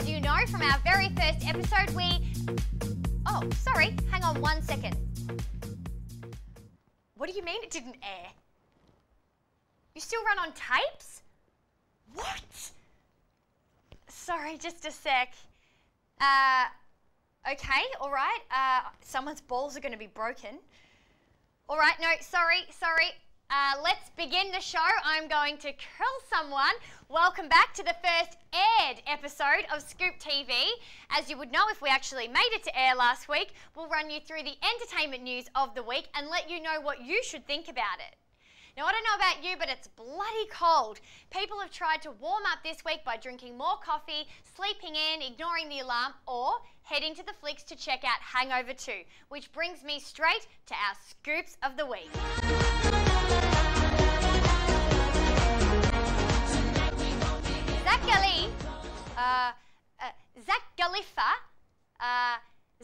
As you know from our very first episode, Oh, sorry, hang on 1 second. What do you mean it didn't air? You still run on tapes? What? Sorry, just a sec. Okay, all right. Someone's balls are going to be broken. All right, no, sorry. Let's begin the show. I'm going to kill someone. Welcome back to the first aired episode of Scoop TV. As you would know, if we actually made it to air last week, we'll run you through the entertainment news of the week and let you know what you should think about it. Now, I don't know about you, but it's bloody cold. People have tried to warm up this week by drinking more coffee, sleeping in, ignoring the alarm, or heading to the flicks to check out Hangover 2, which brings me straight to our Scoops of the Week. Zach Galifa,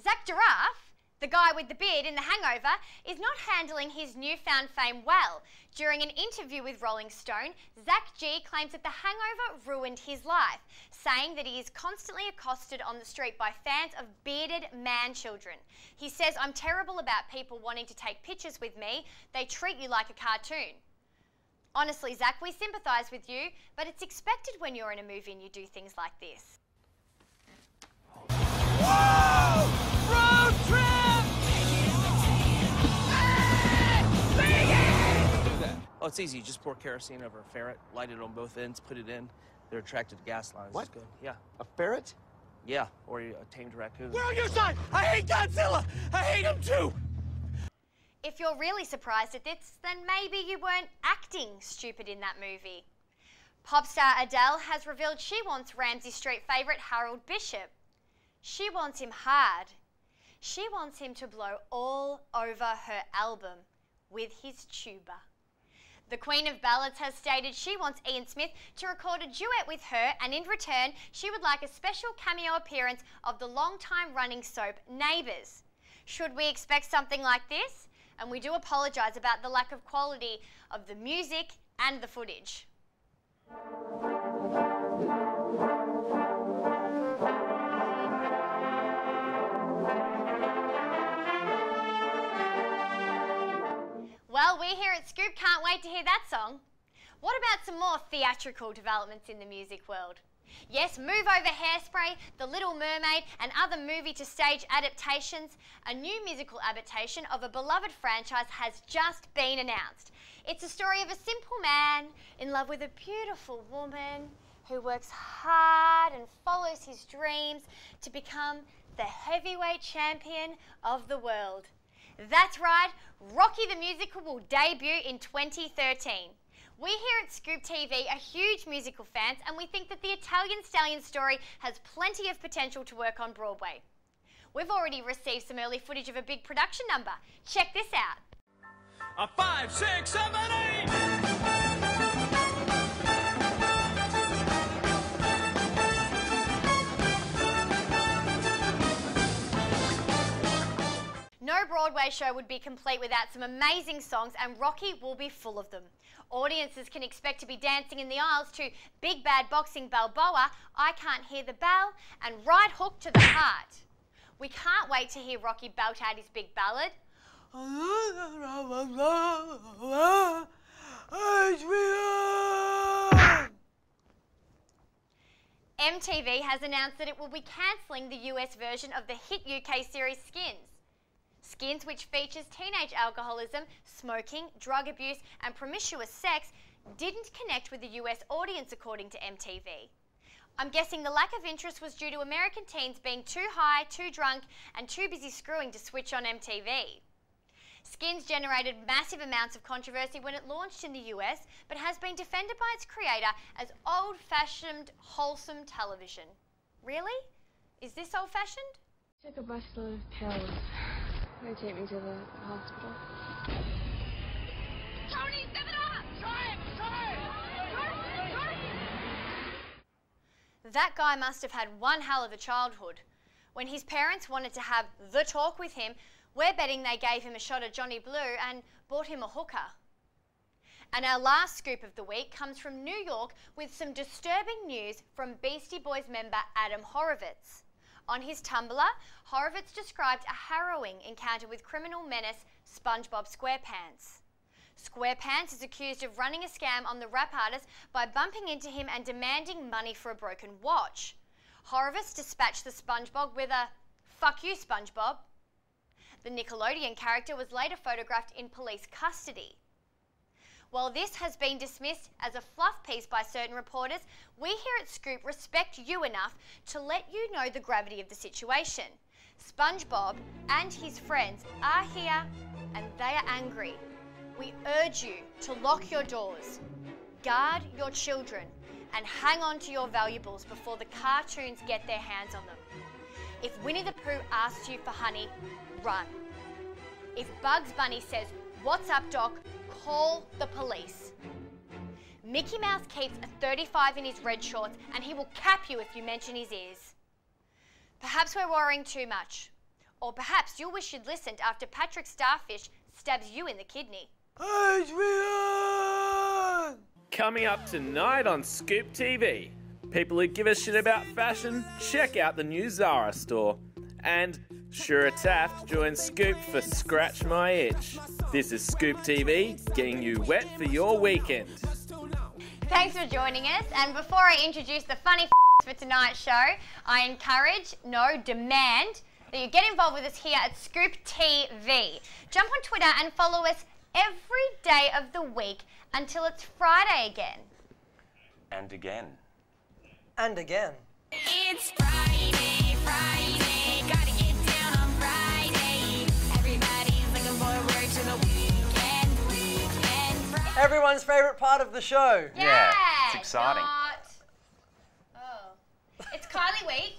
Zach Giraffe, the guy with the beard in The Hangover, is not handling his newfound fame well. During an interview with Rolling Stone, Zach G claims that The Hangover ruined his life, saying that he is constantly accosted on the street by fans of bearded man-children. He says, "I'm terrible about people wanting to take pictures with me. They treat you like a cartoon." Honestly, Zach, we sympathise with you, but it's expected when you're in a movie and you do things like this. Whoa! Road trip! Oh, it's easy. You just pour kerosene over a ferret, light it on both ends, put it in. They're attracted to gas lines. What? It's good. Yeah. A ferret? Yeah, or a tamed raccoon. We're on your side! I hate Godzilla! I hate him too! If you're really surprised at this, then maybe you weren't acting stupid in that movie. Pop star Adele has revealed she wants Ramsay Street favourite Harold Bishop. She wants him hard. She wants him to blow all over her album with his tuba. The Queen of Ballads has stated she wants Ian Smith to record a duet with her, and in return, she would like a special cameo appearance of the long-time running soap Neighbours. Should we expect something like this? And we do apologise about the lack of quality of the music and the footage. Well, we here at Scoop can't wait to hear that song. What about some more theatrical developments in the music world? Yes, move over Hairspray, The Little Mermaid and other movie-to-stage adaptations. A new musical adaptation of a beloved franchise has just been announced. It's a story of a simple man in love with a beautiful woman who works hard and follows his dreams to become the heavyweight champion of the world. That's right, Rocky the Musical will debut in 2013. We here at Scoop TV are huge musical fans, and we think that the Italian Stallion story has plenty of potential to work on Broadway. We've already received some early footage of a big production number. Check this out. A 5, 6, 7, 8! No Broadway show would be complete without some amazing songs, and Rocky will be full of them. Audiences can expect to be dancing in the aisles to Big Bad Boxing Balboa, I Can't Hear the Bell, and Right Hook to the Heart. We can't wait to hear Rocky belt out his big ballad. MTV has announced that it will be cancelling the US version of the hit UK series Skins. Skins, which features teenage alcoholism, smoking, drug abuse and promiscuous sex, didn't connect with the US audience according to MTV. I'm guessing the lack of interest was due to American teens being too high, too drunk and too busy screwing to switch on MTV. Skins generated massive amounts of controversy when it launched in the US, but has been defended by its creator as old-fashioned, wholesome television. Really? Is this old-fashioned? Took a busload of pills. They take me to the hospital. Tony, step it up! Try it! That guy must have had one hell of a childhood. When his parents wanted to have the talk with him, we're betting they gave him a shot of Johnny Blue and bought him a hooker. And our last scoop of the week comes from New York with some disturbing news from Beastie Boys member Adam Horovitz. On his Tumblr, Horovitz described a harrowing encounter with criminal menace Spongebob Squarepants. Squarepants is accused of running a scam on the rap artist by bumping into him and demanding money for a broken watch. Horovitz dispatched the SpongeBob with a "Fuck you, SpongeBob." The Nickelodeon character was later photographed in police custody. While this has been dismissed as a fluff piece by certain reporters, we here at Scoop respect you enough to let you know the gravity of the situation. SpongeBob and his friends are here and they are angry. We urge you to lock your doors, guard your children, and hang on to your valuables before the cartoons get their hands on them. If Winnie the Pooh asks you for honey, run. If Bugs Bunny says, "What's up, Doc?" call the police. Mickey Mouse keeps a 35 in his red shorts and he will cap you if you mention his ears. Perhaps we're worrying too much. Or perhaps you'll wish you'd listened after Patrick Starfish stabs you in the kidney. Adrian! Coming up tonight on Scoop TV. People who give a shit about fashion, check out the new Zara store. And Shura Taft joins Scoop for Scratch My Itch. This is Scoop TV, getting you wet for your weekend. Thanks for joining us. And before I introduce the funny for tonight's show, I encourage, demand that you get involved with us here at Scoop TV. Jump on Twitter and follow us every day of the week until it's Friday again. And again. And again. It's Friday, Friday, gotta get down on Friday. Everybody's looking forward to the weekend, Friday. Everyone's favourite part of the show. Yeah, it's exciting. It's Kylie Week.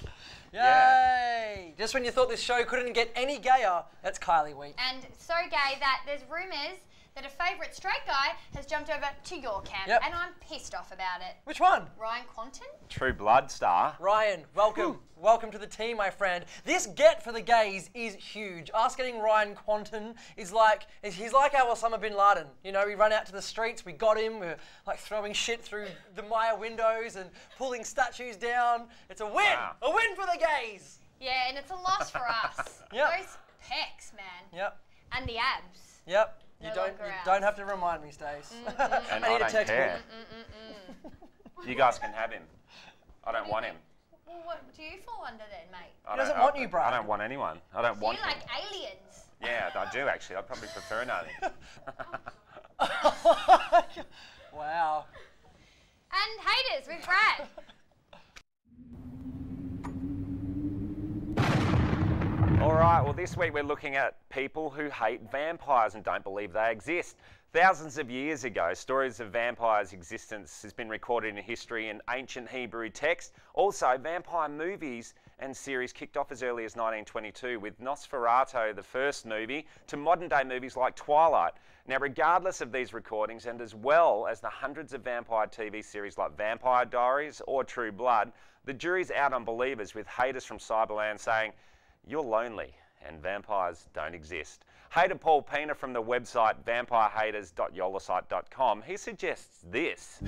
Yay! Just when you thought this show couldn't get any gayer, it's Kylie Week. And so gay that there's rumours that a favourite straight guy has jumped over to your camp. Yep. And I'm pissed off about it. Which one? Ryan Quanten? True Blood star. Ryan, welcome. Welcome to the team, my friend. This get for the gays is huge. Us getting Ryan Quanten is like, he's like our Osama bin Laden. You know, we run out to the streets, we got him, we're like throwing shit through the Maya windows and pulling statues down. It's a win! Wow. A win for the gays! Yeah, and it's a loss for us. Yep. Those pecs, man. Yep. And the abs. Yep. No You longer ours. don't have to remind me, Stace. And I need a don't textbook. care. You guys can have him. I don't want him. Well, what do you fall under then, mate? I doesn't don't- want you, Brad. I don't want anyone. I don't want You him. like aliens. Yeah, I do actually. I'd probably prefer an alien. Wow. And haters with Brad. All right, well, this week we're looking at people who hate vampires and don't believe they exist. Thousands of years ago, stories of vampires' existence has been recorded in history in ancient Hebrew text. Also, vampire movies and series kicked off as early as 1922 with Nosferatu, the first movie, to modern-day movies like Twilight. Now, regardless of these recordings, and as well as the hundreds of vampire TV series like Vampire Diaries or True Blood, the jury's out on believers, with haters from Cyberland saying, "You're lonely and vampires don't exist." Hater Paul Pena from the website vampirehaters.yolasite.com, he suggests this.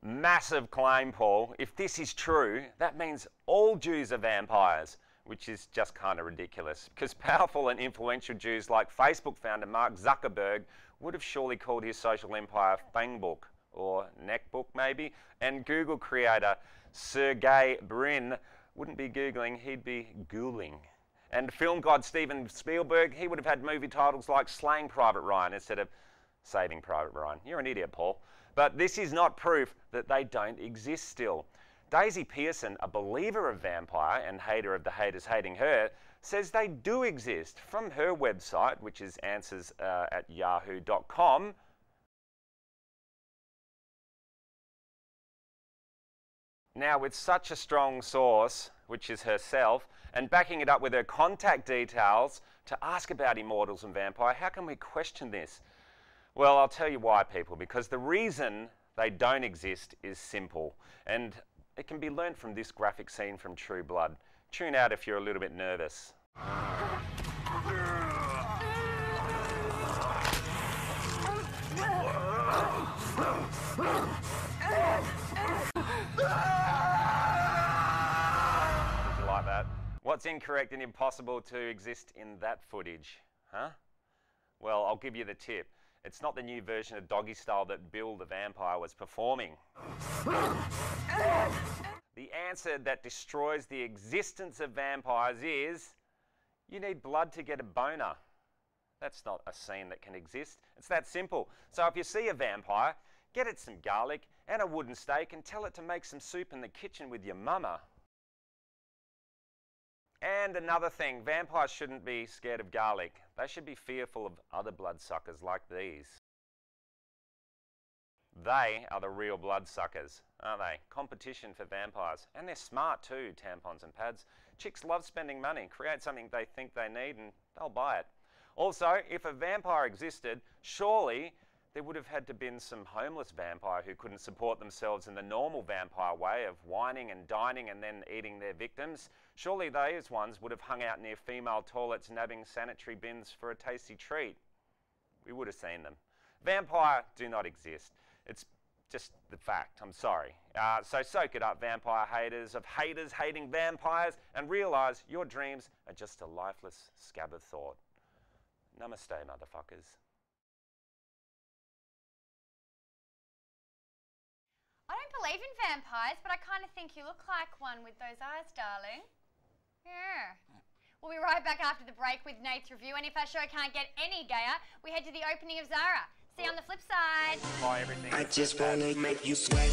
Massive claim, Paul. If this is true, that means all Jews are vampires, which is just kind of ridiculous, because powerful and influential Jews like Facebook founder Mark Zuckerberg would have surely called his social empire Fangbook, or Neckbook maybe, and Google creator Sergey Brin wouldn't be Googling, he'd be Gooling. And film god Steven Spielberg, he would have had movie titles like Slaying Private Ryan instead of Saving Private Ryan. You're an idiot, Paul. But this is not proof that they don't exist still. Daisy Pearson, a believer of vampire and hater of the haters hating her, says they do exist. From her website, which is answers@yahoo.com, now, with such a strong source, which is herself, and backing it up with her contact details to ask about immortals and vampire, how can we question this? Well, I'll tell you why, people, because the reason they don't exist is simple, and it can be learnt from this graphic scene from True Blood. Tune out if you're a little bit nervous. What's incorrect and impossible to exist in that footage? Huh? Well, I'll give you the tip. It's not the new version of Doggy Style that Bill the vampire was performing. The answer that destroys the existence of vampires is you need blood to get a boner. That's not a scene that can exist. It's that simple. So if you see a vampire, get it some garlic and a wooden stake and tell it to make some soup in the kitchen with your mama. And another thing, vampires shouldn't be scared of garlic. They should be fearful of other bloodsuckers like these. They are the real bloodsuckers, aren't they? Competition for vampires. And they're smart too, tampons and pads. Chicks love spending money. Create something they think they need and they'll buy it. Also, if a vampire existed, surely there would have had to been some homeless vampire who couldn't support themselves in the normal vampire way of whining and dining and then eating their victims. Surely those ones would have hung out near female toilets nabbing sanitary bins for a tasty treat. We would have seen them. Vampire do not exist. It's just the fact, I'm sorry. So soak it up, vampire haters of haters hating vampires, and realise your dreams are just a lifeless scab of thought. Namaste, motherfuckers. I don't believe in vampires, but I kind of think you look like one with those eyes, darling. Yeah. We'll be right back after the break with Nate's review, and if our show can't get any gayer, we head to the opening of Zara. See you on the flip side. Buy everything. I just wanna make you sweat.